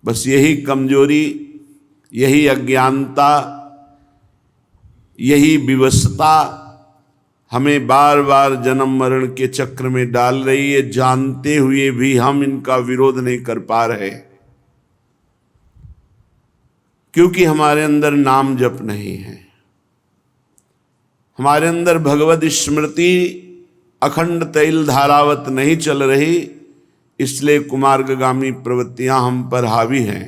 बस यही कमजोरी, यही अज्ञानता, यही विवशता हमें बार बार जन्म मरण के चक्र में डाल रही है। जानते हुए भी हम इनका विरोध नहीं कर पा रहे, क्योंकि हमारे अंदर नाम जप नहीं है, हमारे अंदर भगवत स्मृति अखंड तैल धारावत नहीं चल रही। इसलिए कुमार्गगामी प्रवृत्तियां हम पर हावी हैं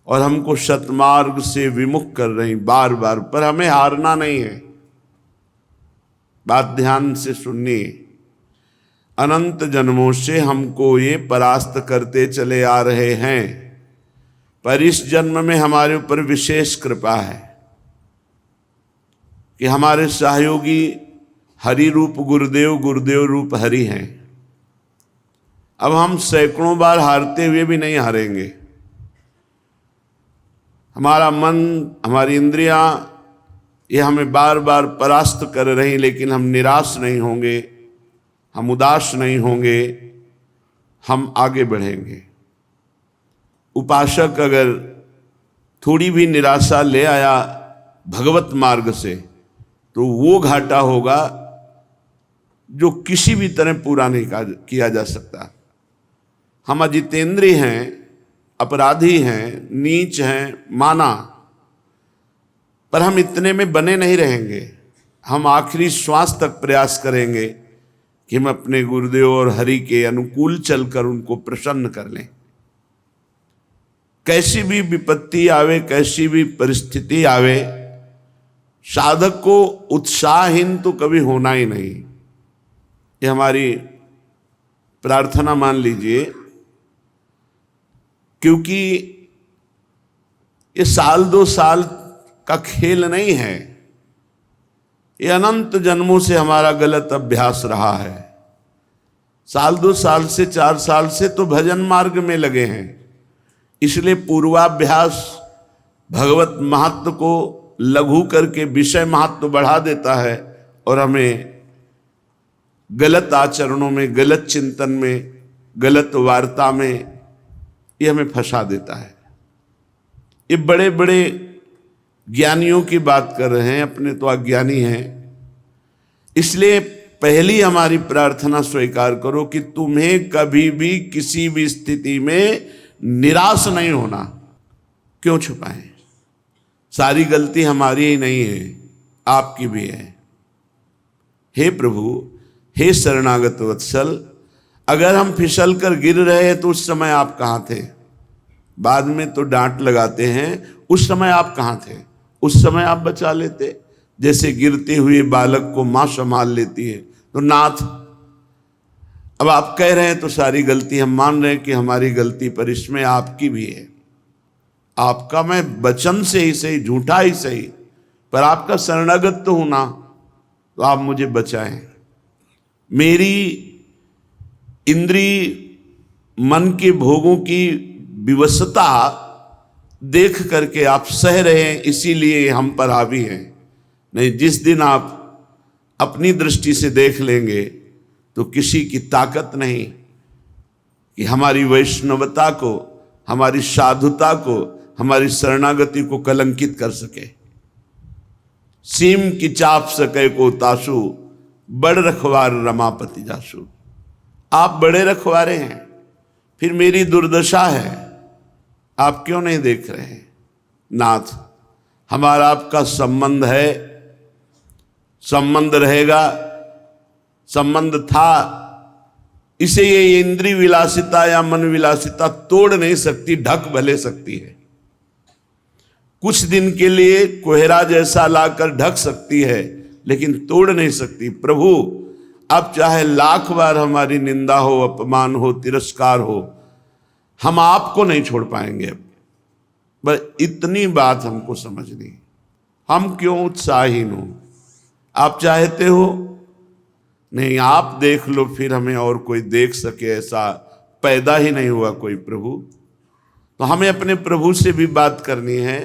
और हमको सतमार्ग से विमुख कर रही बार बार। पर हमें हारना नहीं है। बात ध्यान से सुनिए। अनंत जन्मों से हमको ये परास्त करते चले आ रहे हैं, पर इस जन्म में हमारे ऊपर विशेष कृपा है कि हमारे सहयोगी हरि रूप गुरुदेव, गुरुदेव रूप हरि हैं। अब हम सैकड़ों बार हारते हुए भी नहीं हारेंगे। हमारा मन, हमारी इंद्रियां, ये हमें बार बार परास्त कर रही, लेकिन हम निराश नहीं होंगे, हम उदास नहीं होंगे, हम आगे बढ़ेंगे। उपासक अगर थोड़ी भी निराशा ले आया भगवत मार्ग से, तो वो घाटा होगा जो किसी भी तरह पूरा नहीं किया जा सकता। हम अजितेंद्रिय हैं, अपराधी हैं, नीच हैं, माना, पर हम इतने में बने नहीं रहेंगे। हम आखिरी श्वास तक प्रयास करेंगे कि हम अपने गुरुदेव और हरि के अनुकूल चलकर उनको प्रसन्न कर लें। कैसी भी विपत्ति आवे, कैसी भी परिस्थिति आवे, साधक को उत्साहहीन तो कभी होना ही नहीं। ये हमारी प्रार्थना मान लीजिए, क्योंकि ये साल दो साल का खेल नहीं है। ये अनंत जन्मों से हमारा गलत अभ्यास रहा है। साल दो साल से, 4 साल से तो भजन मार्ग में लगे हैं। इसलिए पूर्वाभ्यास भगवत महत्व को लघु करके विषय महत्व बढ़ा देता है और हमें गलत आचरणों में, गलत चिंतन में, गलत वार्ता में ये हमें फंसा देता है। ये बड़े बड़े ज्ञानियों की बात कर रहे हैं, अपने तो अज्ञानी हैं। इसलिए पहली हमारी प्रार्थना स्वीकार करो कि तुम्हें कभी भी किसी भी स्थिति में निराश नहीं होना। क्यों छुपाएं? सारी गलती हमारी ही नहीं है, आपकी भी है। हे प्रभु, हे शरणागत वत्सल, अगर हम फिसल कर गिर रहे हैं तो उस समय आप कहाँ थे? बाद में तो डांट लगाते हैं, उस समय आप कहाँ थे? उस समय आप बचा लेते। जैसे गिरते हुए बालक को माँ संभाल लेती है, तो नाथ, अब आप कह रहे हैं तो सारी गलती हम मान रहे हैं कि हमारी गलती, पर इसमें आपकी भी है। आपका मैं वचन से ही सही, झूठा ही सही, पर आपका शरणागत तो हूं ना, तो आप मुझे बचाएं। मेरी इंद्रिय मन के भोगों की विवशता देख करके आप सह रहे हैं, इसीलिए हम पर हावी हैं। नहीं, जिस दिन आप अपनी दृष्टि से देख लेंगे तो किसी की ताकत नहीं कि हमारी वैष्णवता को, हमारी साधुता को, हमारी शरणागति को कलंकित कर सके। सीम की चाप सके को तासु, बड़ रखवार रमापति जासु। आप बड़े रखवारे हैं, फिर मेरी दुर्दशा है, आप क्यों नहीं देख रहे हैं? नाथ, हमारा आपका संबंध है, संबंध रहेगा, संबंध था। इसे ये इंद्रिय विलासिता या मन विलासिता तोड़ नहीं सकती, ढक भले सकती है। कुछ दिन के लिए कोहरा जैसा लाकर ढक सकती है, लेकिन तोड़ नहीं सकती। प्रभु, अब चाहे लाख बार हमारी निंदा हो, अपमान हो, तिरस्कार हो, हम आपको नहीं छोड़ पाएंगे। अब बस इतनी बात हमको समझनी। हम क्यों उत्साहीन हो? आप चाहते हो नहीं, आप देख लो, फिर हमें और कोई देख सके ऐसा पैदा ही नहीं हुआ कोई प्रभु। तो हमें अपने प्रभु से भी बात करनी है,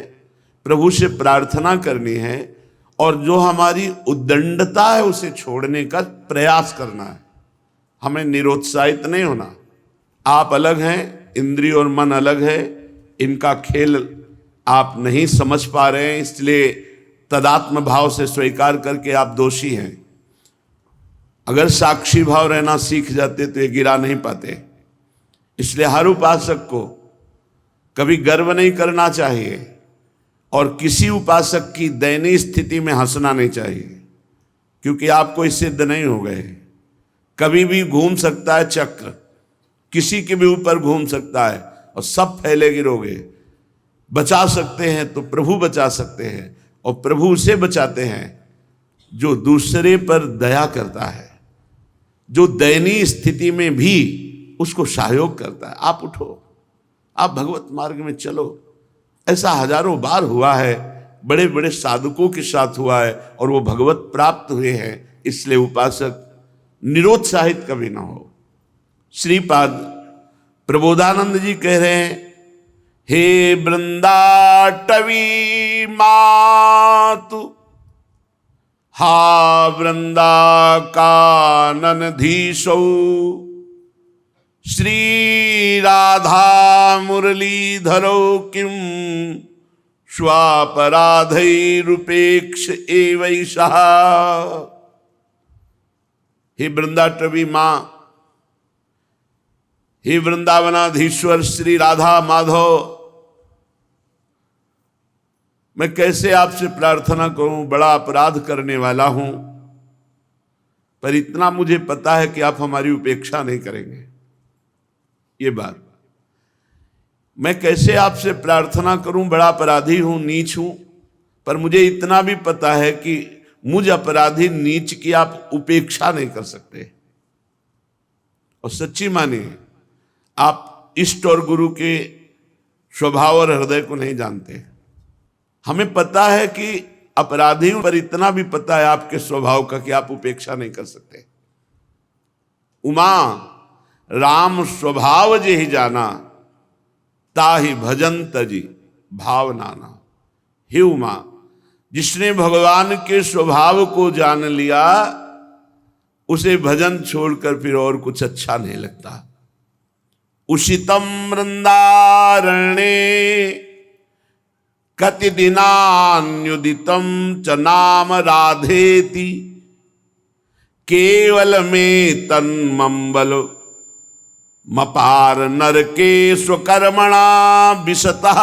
प्रभु से प्रार्थना करनी है, और जो हमारी उद्दंडता है उसे छोड़ने का प्रयास करना है। हमें निरुत्साहित नहीं होना। आप अलग हैं, इंद्रिय और मन अलग है, इनका खेल आप नहीं समझ पा रहे हैं, इसलिए तदात्म भाव से स्वीकार करके आप दोषी हैं। अगर साक्षी भाव रहना सीख जाते तो ये गिरा नहीं पाते। इसलिए हर उपासक को कभी गर्व नहीं करना चाहिए और किसी उपासक की दयनीय स्थिति में हंसना नहीं चाहिए, क्योंकि आप कोई सिद्ध नहीं हो गए। कभी भी घूम सकता है चक्र, किसी के भी ऊपर घूम सकता है और सब फैले गिरोगे। बचा सकते हैं तो प्रभु बचा सकते हैं, और प्रभु उसे बचाते हैं जो दूसरे पर दया करता है, जो दयनीय स्थिति में भी उसको सहयोग करता है। आप उठो, आप भगवत मार्ग में चलो। ऐसा हजारों बार हुआ है, बड़े बड़े साधकों के साथ हुआ है और वो भगवत प्राप्त हुए हैं। इसलिए उपासक निरुत्साहित कभी ना हो। श्रीपाद प्रबोधानंद जी कह रहे हैं, हे वृंदाटवी मातु हा वृंदा काननधीशौ श्री राधा मुरलीधरौ किम स्वापराधैरुपेक्ष एवैषः। हे वृंदाटवी मां, हे वृंदावनाधीश्वर श्री राधा माधव, मैं कैसे आपसे प्रार्थना करूं, बड़ा अपराध करने वाला हूं, पर इतना मुझे पता है कि आप हमारी उपेक्षा नहीं करेंगे। ये बात, मैं कैसे आपसे प्रार्थना करूं, बड़ा अपराधी हूं, नीच हूं, पर मुझे इतना भी पता है कि मुझ अपराधी नीच की आप उपेक्षा नहीं कर सकते। और सच्ची मानिए, आप इष्ट और गुरु के स्वभाव और हृदय को नहीं जानते। हमें पता है कि अपराधी हूं, पर इतना भी पता है आपके स्वभाव का कि आप उपेक्षा नहीं कर सकते। उमा राम स्वभाव जे ही जाना, ताहि भजन तजी भाव नाना। हे उमा, जिसने भगवान के स्वभाव को जान लिया, उसे भजन छोड़कर फिर और कुछ अच्छा नहीं लगता। उषितम वृंदारण्ये कति दिनान्युदितम च नाम राधेति केवल में तन्मंबल मपार नरके स्वकर्मणा विशतः।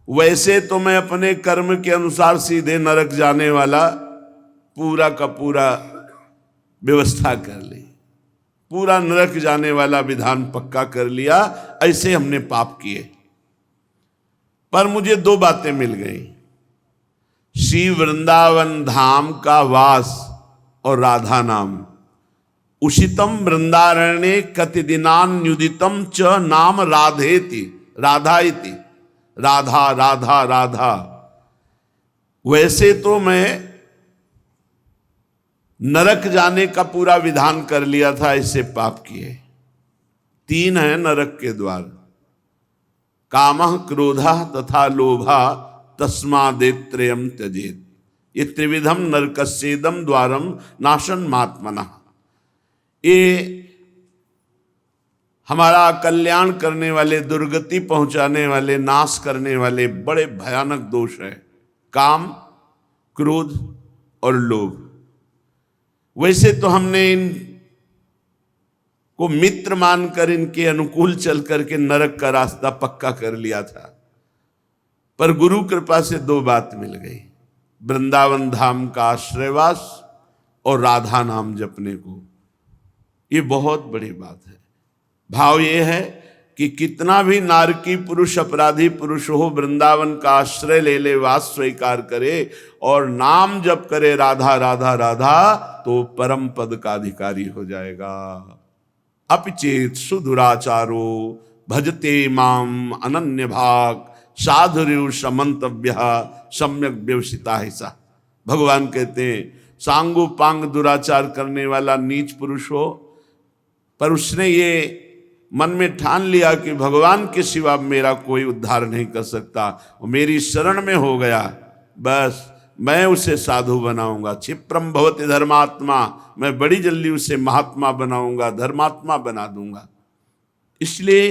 वैसे तो मैं अपने कर्म के अनुसार सीधे नरक जाने वाला पूरा का पूरा व्यवस्था कर ली, पूरा नरक जाने वाला विधान पक्का कर लिया। ऐसे हमने पाप किए, पर मुझे दो बातें मिल गई, श्री वृंदावन धाम का वास और राधा नाम। उषितम वृंदारण्ये कति दिनान्युदितम च नाम राधेति, राधा इति, राधा राधा राधा। वैसे तो मैं नरक जाने का पूरा विधान कर लिया था, इससे पाप किए। तीन है नरक के द्वार, कामः क्रोधः तथा लोभः तस्मादेत्रयम् त्यजेत्। ये त्रिविधम नरकस्येदम द्वारम नाशन मात्मनः। ये हमारा कल्याण करने वाले, दुर्गति पहुंचाने वाले, नाश करने वाले बड़े भयानक दोष है, काम, क्रोध और लोभ। वैसे तो हमने इन को मित्र मानकर इनके अनुकूल चल करके नरक का रास्ता पक्का कर लिया था, पर गुरु कृपा से दो बात मिल गई, वृंदावन धाम का आश्रयवास और राधा नाम जपने को। ये बहुत बड़ी बात है। भाव ये है कि कितना भी नारकी पुरुष, अपराधी पुरुष हो, वृंदावन का आश्रय ले ले, वास स्वीकार करे और नाम जप करे राधा राधा राधा, तो परम पद का अधिकारी हो जाएगा। अपिचेत सुदुराचारो भजते माम अनन्य भाग साधुर्यु समंतव्य सम्यक व्यवसिता है सा। भगवान कहते हैं, सांगो पांग दुराचार करने वाला नीच पुरुष हो, पर उसने ये मन में ठान लिया कि भगवान के सिवा मेरा कोई उद्धार नहीं कर सकता, और मेरी शरण में हो गया, बस मैं उसे साधु बनाऊंगा। क्षिप्रम भवति धर्मात्मा, मैं बड़ी जल्दी उसे महात्मा बनाऊंगा, धर्मात्मा बना दूंगा। इसलिए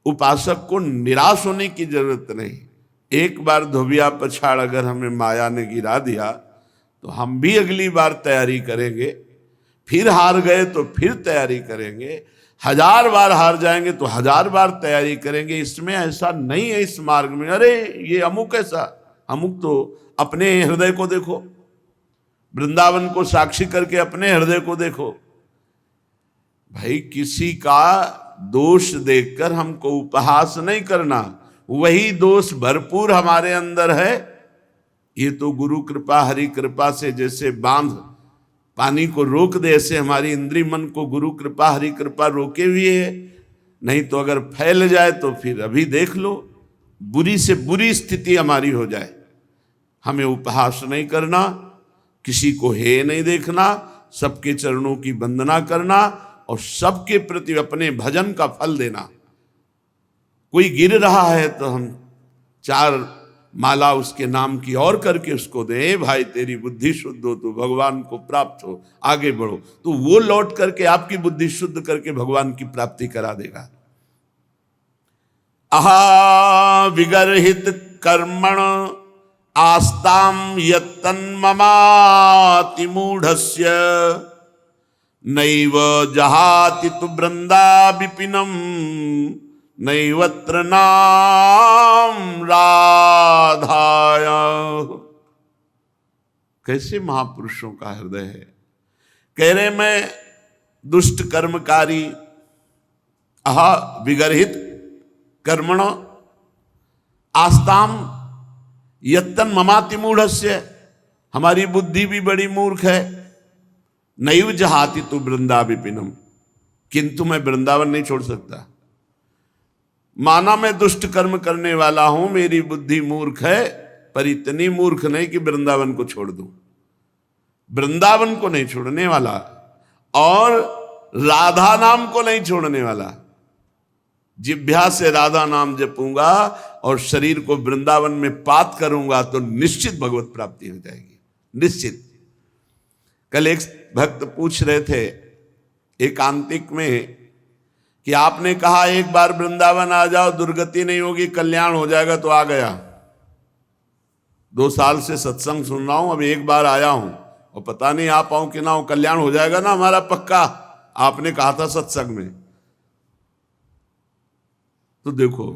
उपासक को निराश होने की जरूरत नहीं। एक बार धोबिया पछाड़ अगर हमें माया ने गिरा दिया तो हम भी अगली बार तैयारी करेंगे, फिर हार गए तो फिर तैयारी करेंगे, 1000 बार हार जाएंगे तो 1000 बार तैयारी करेंगे। इसमें ऐसा नहीं है इस मार्ग में अरे ये अमुक ऐसा, अमुक तो अपने हृदय को देखो, वृंदावन को साक्षी करके अपने हृदय को देखो। भाई किसी का दोष देखकर हमको उपहास नहीं करना, वही दोष भरपूर हमारे अंदर है। ये तो गुरु कृपा हरि कृपा से जैसे बांध पानी को रोक दे, ऐसे हमारी इंद्रिय मन को गुरु कृपा हरि कृपा रोके हुए है। नहीं तो अगर फैल जाए तो फिर अभी देख लो, बुरी से बुरी स्थिति हमारी हो जाए। हमें उपहास नहीं करना, किसी को हे नहीं देखना, सबके चरणों की वंदना करना और सबके प्रति अपने भजन का फल देना। कोई गिर रहा है तो हम 4 माला उसके नाम की और करके उसको दे, भाई तेरी बुद्धि शुद्ध हो तो भगवान को प्राप्त हो, आगे बढ़ो, तो वो लौट करके आपकी बुद्धि शुद्ध करके भगवान की प्राप्ति करा देगा। अहा विगर्हित कर्मण आस्ताम यत्तन्ममाति मूढ़स्य नैव जहाति तु वृंदा विपिनम नैवत्र नाम राधाया। कैसे महापुरुषों का हृदय है। कह रहे मैं दुष्ट कर्मकारी, अहा विगर्हित कर्मण आस्ताम यत्तन ममाति मूढ़स्य, हमारी बुद्धि भी बड़ी मूर्ख है। नैव जहाति तु वृंदा विपिनम, किंतु मैं वृंदावन नहीं छोड़ सकता। माना मैं दुष्ट कर्म करने वाला हूं, मेरी बुद्धि मूर्ख है, पर इतनी मूर्ख नहीं कि वृंदावन को छोड़ दूं। वृंदावन को नहीं छोड़ने वाला और राधा नाम को नहीं छोड़ने वाला। जिह्वा से राधा नाम जपूंगा और शरीर को वृंदावन में पात करूंगा तो निश्चित भगवत प्राप्ति हो जाएगी, निश्चित। कल एक भक्त पूछ रहे थे एकांतिक में कि आपने कहा एक बार वृंदावन आ जाओ दुर्गति नहीं होगी कल्याण हो जाएगा, तो आ गया। 2 साल से सत्संग सुन रहा हूं, अब एक बार आया हूं और पता नहीं आ पाऊं कि ना हो, कल्याण हो जाएगा ना हमारा पक्का, आपने कहा था सत्संग में। तो देखो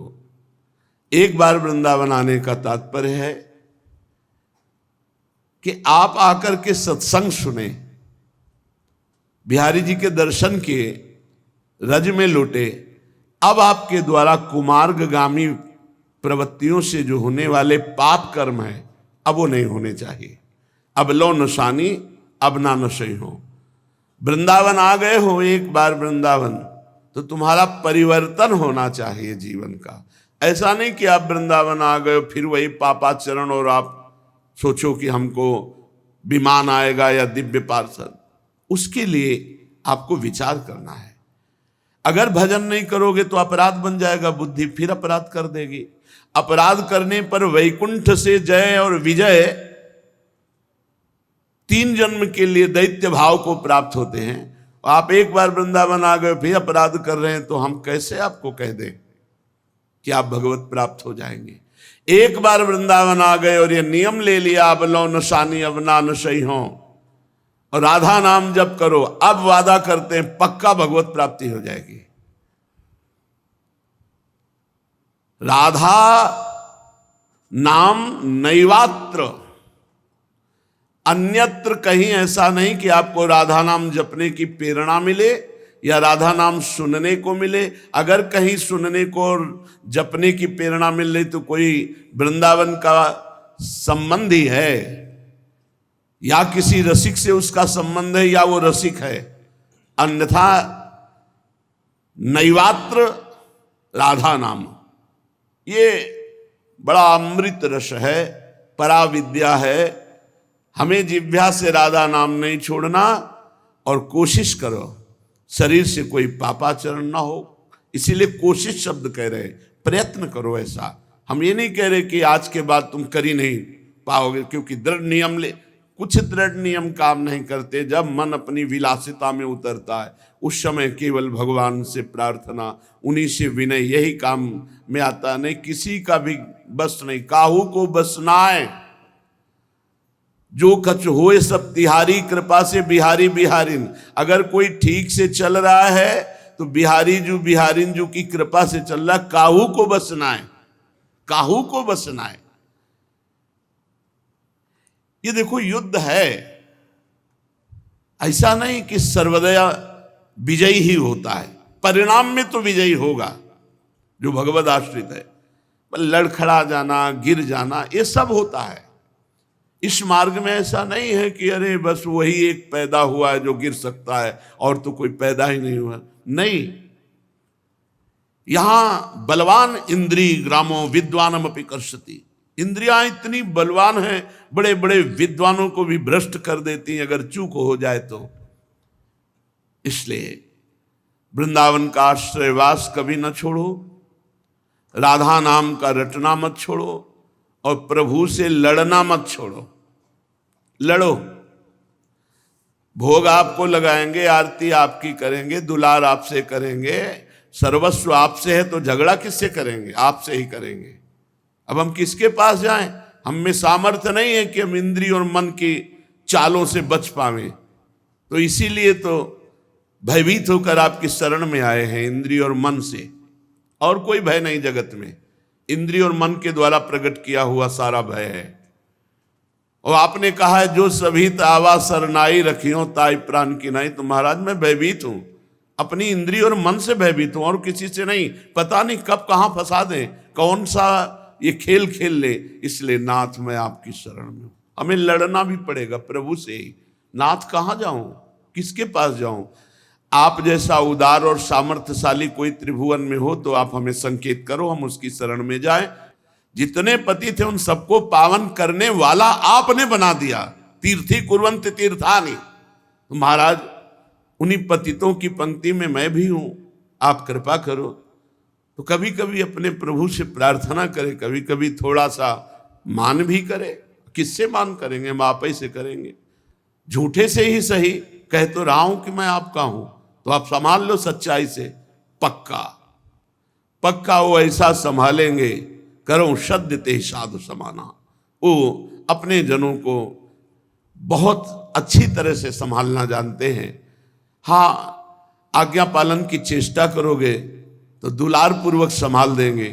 एक बार वृंदावन आने का तात्पर्य है कि आप आकर के सत्संग सुने, बिहारी जी के दर्शन किए, रज में लौटे। अब आपके द्वारा कुमार्गगामी प्रवृत्तियों से जो होने वाले पाप कर्म है अब वो नहीं होने चाहिए। अब लो नशानी अब ना नशे हो। वृंदावन आ गए हो एक बार वृंदावन, तो तुम्हारा परिवर्तन होना चाहिए जीवन का। ऐसा नहीं कि आप वृंदावन आ गए फिर वही पापाचरण और आप सोचो कि हमको विमान आएगा या दिव्य पार्षद। उसके लिए आपको विचार करना है। अगर भजन नहीं करोगे तो अपराध बन जाएगा, बुद्धि फिर अपराध कर देगी। अपराध करने पर वैकुंठ से जय और विजय 3 जन्म के लिए दैत्य भाव को प्राप्त होते हैं। आप एक बार वृंदावन आ गए फिर अपराध कर रहे हैं, तो हम कैसे आपको कह दें कि आप भगवत प्राप्त हो जाएंगे। एक बार वृंदावन आ गए और ये नियम ले लिया अब लो नशानी अब ना नशई हो और राधा नाम जप करो, अब वादा करते हैं पक्का भगवत प्राप्ति हो जाएगी। राधा नाम नैवात्र, अन्यत्र कहीं ऐसा नहीं कि आपको राधा नाम जपने की प्रेरणा मिले या राधा नाम सुनने को मिले। अगर कहीं सुनने को और जपने की प्रेरणा मिल रही तो कोई वृंदावन का संबंध ही है, या किसी रसिक से उसका संबंध है या वो रसिक है। अन्यथा नैवात्र राधा नाम, ये बड़ा अमृत रस है, पराविद्या है। हमें जिह्वा से राधा नाम नहीं छोड़ना और कोशिश करो शरीर से कोई पापाचरण ना हो। इसीलिए कोशिश शब्द कह रहे, प्रयत्न करो। ऐसा हम ये नहीं कह रहे कि आज के बाद तुम कर ही नहीं पाओगे, क्योंकि दृढ़ नियम ले कुछ दृढ़ नियम काम नहीं करते। जब मन अपनी विलासिता में उतरता है उस समय केवल भगवान से प्रार्थना, उन्हीं से विनय, यही काम में आता। नहीं किसी का भी बस नहीं, काहू को बस नाय, जो कछ होए सब तिहारी, कृपा से बिहारी बिहारिन। अगर कोई ठीक से चल रहा है तो बिहारी जो बिहारिन जो की कृपा से चल रहा, काहू को बसना है, काहू को बसना है। ये देखो युद्ध है, ऐसा नहीं कि सर्वदया विजयी ही होता है, परिणाम में तो विजयी होगा जो भगवद आश्रित है। लड़खड़ा जाना, गिर जाना, ये सब होता है। इस मार्ग में ऐसा नहीं है कि अरे बस वही एक पैदा हुआ है जो गिर सकता है और तो कोई पैदा ही नहीं हुआ, नहीं। यहां बलवान इंद्रिय ग्रामो विद्वानम अपि कर्षति, इंद्रियां इतनी बलवान हैं, बड़े बड़े विद्वानों को भी भ्रष्ट कर देती हैं अगर चूक हो जाए तो। इसलिए वृंदावन का आश्रयवास कभी न छोड़ो, राधा नाम का रटना मत छोड़ो, और प्रभु से लड़ना मत छोड़ो। लड़ो, भोग आपको लगाएंगे, आरती आपकी करेंगे, दुलार आपसे करेंगे, सर्वस्व आपसे है, तो झगड़ा किससे करेंगे? आपसे ही करेंगे। अब हम किसके पास जाएं? हम में सामर्थ्य नहीं है कि हम इंद्रिय और मन की चालों से बच पावें। तो इसीलिए तो भयभीत होकर आपकी शरण में आए हैं, इंद्रिय और मन से। और कोई भय नहीं जगत में, इंद्रिय और मन के द्वारा प्रकट किया हुआ सारा भय है। और आपने कहा है जो सभी तावा सरनाई रखियो ताई प्राण की नाई। तो महाराज मैं भयभीत हूं, अपनी इंद्रिय और मन से भयभीत हूं, और किसी से नहीं। पता नहीं कब कहां फंसा दें, कौन सा ये खेल खेल ले। इसलिए नाथ मैं आपकी शरण में हूं। हमें लड़ना भी पड़ेगा प्रभु से ही। नाथ कहां जाऊं, किसके पास जाऊं? आप जैसा उदार और सामर्थ्यशाली कोई त्रिभुवन में हो तो आप हमें संकेत करो, हम उसकी शरण में जाएं। जितने पति थे उन सबको पावन करने वाला आपने बना दिया। तीर्थी कुर्वंत तीर्थानि, तो महाराज उन्हीं पतितों की पंक्ति में मैं भी हूं, आप कृपा करो। तो कभी कभी अपने प्रभु से प्रार्थना करें, कभी कभी थोड़ा सा मान भी करें। किससे मान करेंगे? हम आप ही से करेंगे। झूठे से ही सही, कह तो रहा हूं कि मैं आपका हूं, तो आप संभाल लो सच्चाई से। पक्का पक्का वो ऐसा संभालेंगे, करो सद्य ते साधु समाना। वो अपने जनों को बहुत अच्छी तरह से संभालना जानते हैं। हाँ, आज्ञा पालन की चेष्टा करोगे तो दुलार पूर्वक संभाल देंगे।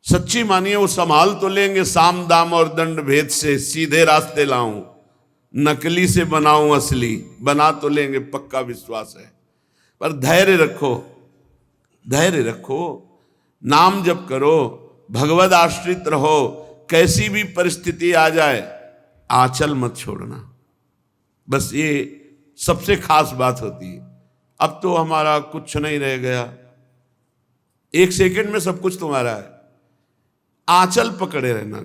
सच्ची मानिए वो संभाल तो लेंगे, साम दाम और दंड भेद से सीधे रास्ते लाऊं, नकली से बनाऊं असली, बना तो लेंगे, पक्का विश्वास है। पर धैर्य रखो, धैर्य रखो, नाम जप करो, भगवद आश्रित रहो। कैसी भी परिस्थिति आ जाए आंचल मत छोड़ना, बस ये सबसे खास बात होती है। अब तो हमारा कुछ नहीं रह गया, एक सेकंड में सब कुछ तुम्हारा है। आंचल पकड़े रहना,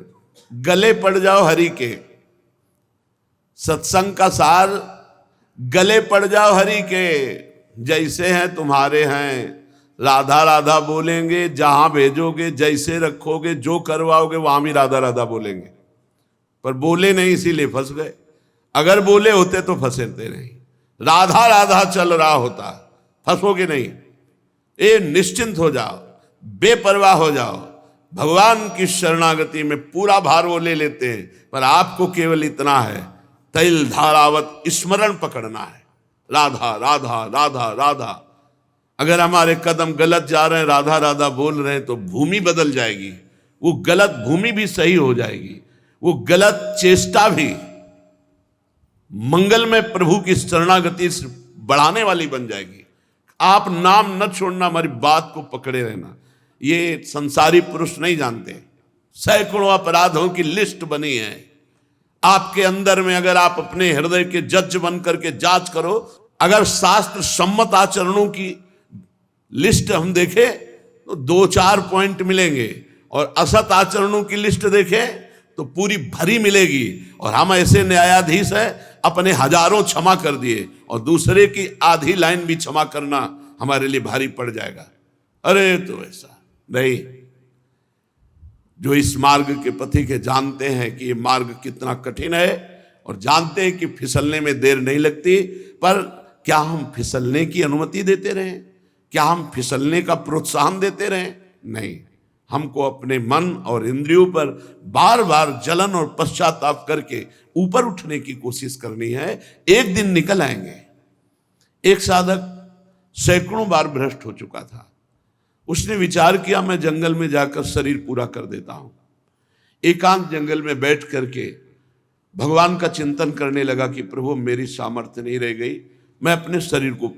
गले पड़ जाओ हरि के। सत्संग का सार, गले पड़ जाओ हरि के। जैसे हैं तुम्हारे हैं, राधा राधा बोलेंगे, जहां भेजोगे, जैसे रखोगे, जो करवाओगे वहां भी राधा राधा बोलेंगे। पर बोले नहीं इसीलिए फंस गए, अगर बोले होते तो फंसते नहीं। राधा राधा चल रहा होता, फंसोगे नहीं। ये निश्चिंत हो जाओ, बेपरवाह हो जाओ। भगवान की शरणागति में पूरा भार वो ले लेते हैं, पर आपको केवल इतना है, तैल धारावत स्मरण पकड़ना है। राधा राधा राधा राधा। अगर हमारे कदम गलत जा रहे हैं, राधा राधा बोल रहे हैं, तो भूमि बदल जाएगी, वो गलत भूमि भी सही हो जाएगी, वो गलत चेष्टा भी मंगल में प्रभु की शरणागति से बढ़ाने वाली बन जाएगी। आप नाम न छोड़ना, हमारी बात को पकड़े रहना। ये संसारी पुरुष नहीं जानते। सैकड़ों अपराधों की लिस्ट बनी है आपके अंदर में। अगर आप अपने हृदय के जज बन करके जांच करो, अगर शास्त्र सम्मत आचरणों की लिस्ट हम देखें तो 2-4 पॉइंट मिलेंगे, और असत आचरणों की लिस्ट देखें तो पूरी भरी मिलेगी। और हम ऐसे न्यायाधीश हैं, अपने हजारों क्षमा कर दिए और दूसरे की आधी लाइन भी क्षमा करना हमारे लिए भारी पड़ जाएगा। अरे तो ऐसा नहीं। जो इस मार्ग के पथिक के जानते हैं कि ये मार्ग कितना कठिन है और जानते हैं कि फिसलने में देर नहीं लगती, पर क्या हम फिसलने की अनुमति देते रहें? क्या हम फिसलने का प्रोत्साहन देते रहें? नहीं, हमको अपने मन और इंद्रियों पर बार बार जलन और पश्चाताप करके ऊपर उठने की कोशिश करनी है। एक दिन निकल आएंगे। एक साधक सैकड़ों बार भ्रष्ट हो चुका था। उसने विचार किया मैं जंगल में जाकर शरीर पूरा कर देता हूं। एकांत जंगल में बैठ करके भगवान का चिंतन करने लगा कि प्रभु मेरी सामर्थ्य नहीं रह गई, मैं अपने शरीर को।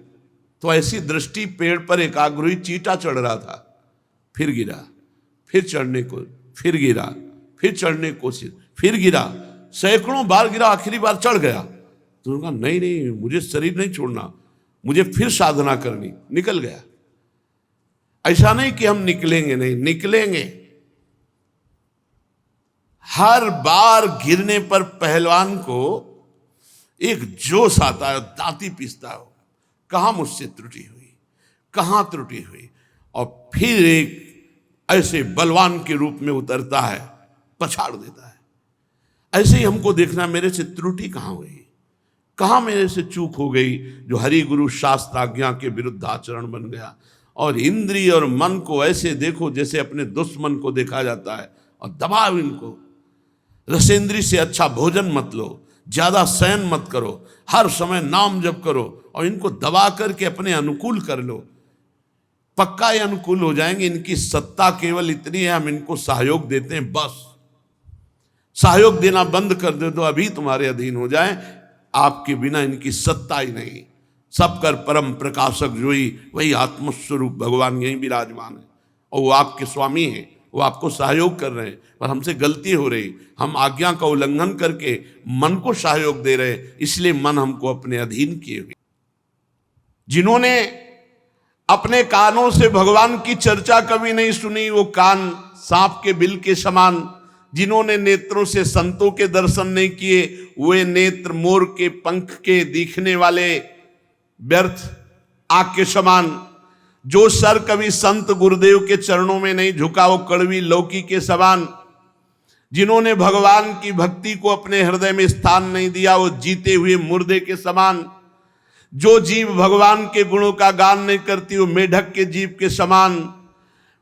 तो ऐसी दृष्टि, पेड़ पर एकाग्र चींटा चढ़ रहा था, फिर गिरा, फिर चढ़ने को, फिर गिरा, फिर चढ़ने की कोशिश, फिर गिरा, सैकड़ों बार गिरा, आखिरी बार चढ़ गया। तो उन्होंने कहा नहीं नहीं, मुझे शरीर नहीं छोड़ना, मुझे फिर साधना करनी। निकल गया। ऐसा नहीं कि हम निकलेंगे नहीं, निकलेंगे। हर बार गिरने पर पहलवान को एक जोश आता है, दांती पीसता हो, कहां मुझसे त्रुटि हुई, कहां त्रुटि हुई, और फिर एक ऐसे बलवान के रूप में उतरता है, पछाड़ देता है। ऐसे ही हमको देखना, मेरे से त्रुटि कहां हुई, कहां मेरे से चूक हो गई, जो हरि गुरु शास्त्र आज्ञा के विरुद्ध आचरण बन गया। और इंद्रिय और मन को ऐसे देखो जैसे अपने दुश्मन को देखा जाता है, और दबाव इनको। रसेंद्री से अच्छा भोजन मत लो, ज्यादा शयन मत करो, हर समय नाम जप करो, और इनको दबा करके अपने अनुकूल कर लो। पक्का ये अनुकूल हो जाएंगे। इनकी सत्ता केवल इतनी है, हम इनको सहयोग देते हैं, बस। सहयोग देना बंद कर दे तो अभी तुम्हारे अधीन हो जाए। आपके बिना इनकी सत्ता ही नहीं। सब कर परम प्रकाशक जोई, वही आत्मस्वरूप भगवान यहीं विराजमान है, और वो आपके स्वामी हैं, वो आपको सहयोग कर रहे हैं। पर हमसे गलती हो रही, हम आज्ञा का उल्लंघन करके मन को सहयोग दे रहे, इसलिए मन हमको अपने अधीन किए हुए। जिन्होंने अपने कानों से भगवान की चर्चा कभी नहीं सुनी, वो कान सांप के बिल के समान। जिन्होंने नेत्रों से संतों के दर्शन नहीं किए, वे नेत्र मोर के पंख के दिखने वाले व्यर्थ आग के समान। जो सर कभी संत गुरुदेव के चरणों में नहीं झुका, वो कड़वी लौकी के समान। जिन्होंने भगवान की भक्ति को अपने हृदय में स्थान नहीं दिया, वो जीते हुए मुर्दे के समान। जो जीव भगवान के गुणों का गान नहीं करती, वो मेढक के जीव के समान।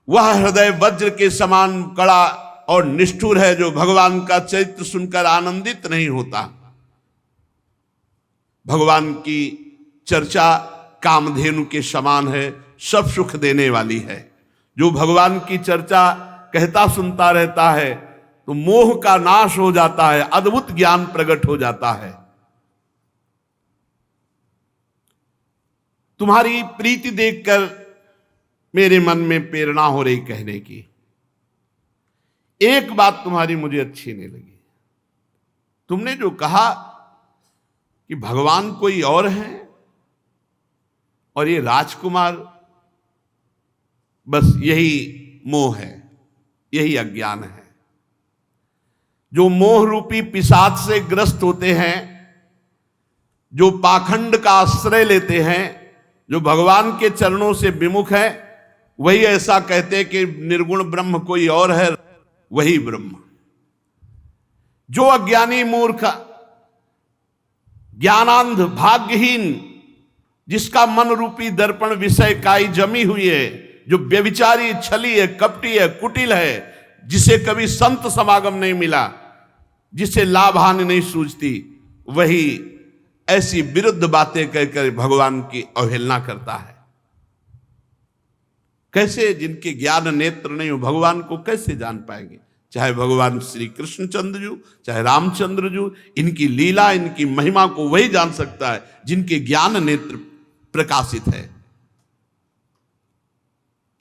वह हृदय वज्र के समान कड़ा और निष्ठुर है, जो भगवान का चरित्र सुनकर आनंदित नहीं होता। भगवान की चर्चा कामधेनु के समान है, सब सुख देने वाली है। जो भगवान की चर्चा कहता सुनता रहता है, तो मोह का नाश हो जाता है, अद्भुत ज्ञान प्रकट हो जाता है। तुम्हारी प्रीति देखकर मेरे मन में प्रेरणा हो रही कहने की। एक बात तुम्हारी मुझे अच्छी नहीं लगी। तुमने जो कहा कि भगवान कोई और है और ये राजकुमार, बस यही मोह है, यही अज्ञान है। जो मोह रूपी पिशाच से ग्रस्त होते हैं, जो पाखंड का आश्रय लेते हैं, जो भगवान के चरणों से विमुख है, वही ऐसा कहते हैं कि निर्गुण ब्रह्म कोई और है, वही ब्रह्म। जो अज्ञानी मूर्ख, ज्ञानांध, भाग्यहीन, जिसका मन रूपी दर्पण विषय काई जमी हुई है, जो व्यभिचारी, छली है, कपटी है, कुटिल है, जिसे कभी संत समागम नहीं मिला, जिसे लाभ हानि नहीं सूझती, वही ऐसी विरुद्ध बातें कहकर भगवान की अवहेलना करता है। कैसे, जिनके ज्ञान नेत्र नहीं हो, भगवान को कैसे जान पाएंगे? चाहे भगवान श्री कृष्णचंद्र जी, चाहे रामचंद्र जी, इनकी लीला, इनकी महिमा को वही जान सकता है जिनके ज्ञान नेत्र प्रकाशित है।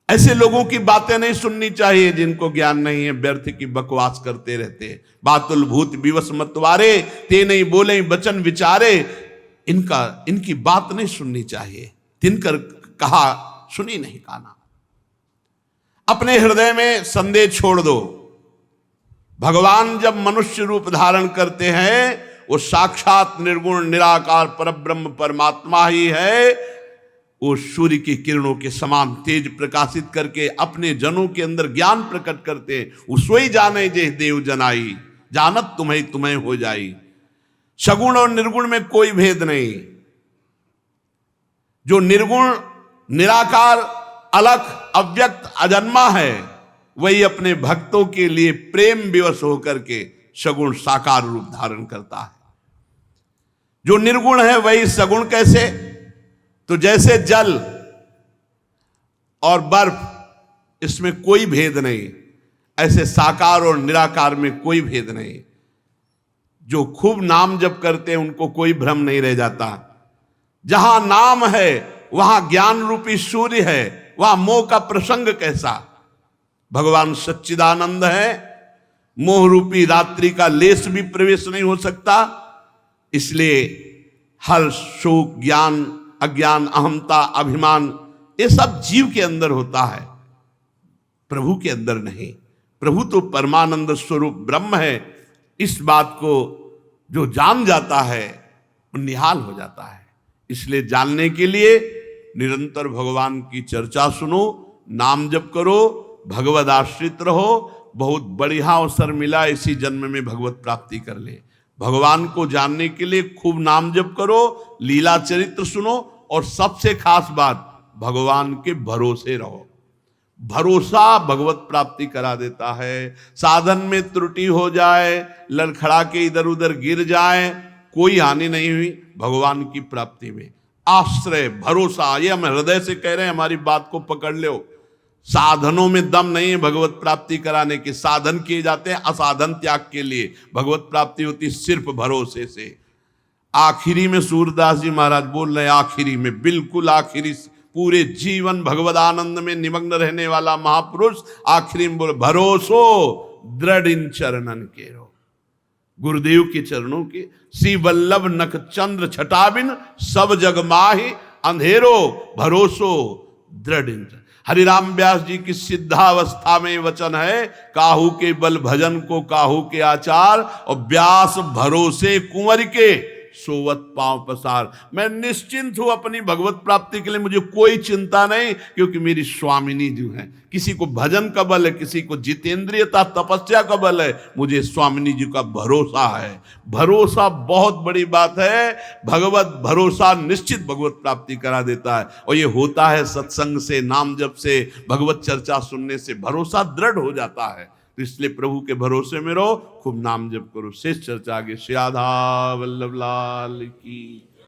ऐसे लोगों की बातें नहीं सुननी चाहिए जिनको ज्ञान नहीं है, व्यर्थ की बकवास करते रहते हैं। बातुल भूत विवश मतवारे, ते नहीं बोले बचन विचारे। इनकी बात नहीं सुननी चाहिए। तिनकर कहा सुनी नहीं काना। अपने हृदय में संदेह छोड़ दो। भगवान जब मनुष्य रूप धारण करते हैं, वो साक्षात निर्गुण निराकार परब्रह्म परमात्मा ही है। वो सूर्य की किरणों के समान तेज प्रकाशित करके अपने जनों के अंदर ज्ञान प्रकट करते हैं। वो सोई जाने जे देव जनाई, जानत तुम्हें तुम्हें हो जाई। सगुण और निर्गुण में कोई भेद नहीं। जो निर्गुण, निराकार, अलख, अव्यक्त, अजन्मा है, वही अपने भक्तों के लिए प्रेम विवश होकर के सगुण साकार रूप धारण करता है। जो निर्गुण है वही सगुण कैसे? तो जैसे जल और बर्फ, इसमें कोई भेद नहीं, ऐसे साकार और निराकार में कोई भेद नहीं। जो खूब नाम जप करते हैं उनको कोई भ्रम नहीं रह जाता। जहां नाम है वहां ज्ञान रूपी सूर्य है, वहां मोह का प्रसंग कैसा? भगवान सच्चिदानंद है, मोह रूपी रात्रि का लेस भी प्रवेश नहीं हो सकता। इसलिए हर शोक, ज्ञान, अज्ञान, अहमता, अभिमान, ये सब जीव के अंदर होता है, प्रभु के अंदर नहीं। प्रभु तो परमानंद स्वरूप ब्रह्म है। इस बात को जो जान जाता है वो निहाल हो जाता है। इसलिए जानने के लिए निरंतर भगवान की चर्चा सुनो, नाम जप करो, भगवद आश्रित रहो। बहुत बढ़िया अवसर मिला, इसी जन्म में भगवत प्राप्ति कर ले। भगवान को जानने के लिए खूब नाम जप करो, लीला चरित्र सुनो, और सबसे खास बात, भगवान के भरोसे रहो। भरोसा भगवत प्राप्ति करा देता है। साधन में त्रुटि हो जाए, लड़खड़ा के इधर उधर गिर जाए, कोई हानि नहीं हुई भगवान की प्राप्ति में। आश्रय, भरोसा, ये हम हृदय से कह रहे हैं, हमारी बात को पकड़ लो। साधनों में दम नहीं है भगवत प्राप्ति कराने के। साधन किए जाते हैं असाधन त्याग के लिए, भगवत प्राप्ति होती सिर्फ भरोसे से। आखिरी में सूरदास जी महाराज बोल रहे, आखिरी में, बिल्कुल आखिरी, पूरे जीवन भगवद आनंद में निमग्न रहने वाला महापुरुष आखिरी में बोले, भरोसो दृढ़ इन चरणन के रो। गुरुदेव के चरणों के, श्री वल्लभ नख चंद्र छटाबिन सब जग माहि अंधेरो, भरोसो दृढ़ इन। हरिराम व्यास जी की सिद्धावस्था में वचन है, काहू के बल भजन को काहू के आचार, और व्यास भरोसे कुंवर के सोवत पांव पसार। मैं निश्चिंत हूं अपनी भगवत प्राप्ति के लिए, मुझे कोई चिंता नहीं, क्योंकि मेरी स्वामिनी जो है, किसी को भजन का बल है, किसी को जितेंद्रियता तपस्या का बल है, मुझे स्वामिनी जी का भरोसा है। भरोसा बहुत बड़ी बात है। भगवत भरोसा निश्चित भगवत प्राप्ति करा देता है, और ये होता है सत्संग से, नाम जप से, भगवत चर्चा सुनने से भरोसा दृढ़ हो जाता है। तो इसलिए प्रभु के भरोसे में रहो, खूब नाम जप करो। शेष चर्चा आगे। श्री राधा वल्लभ लाल की।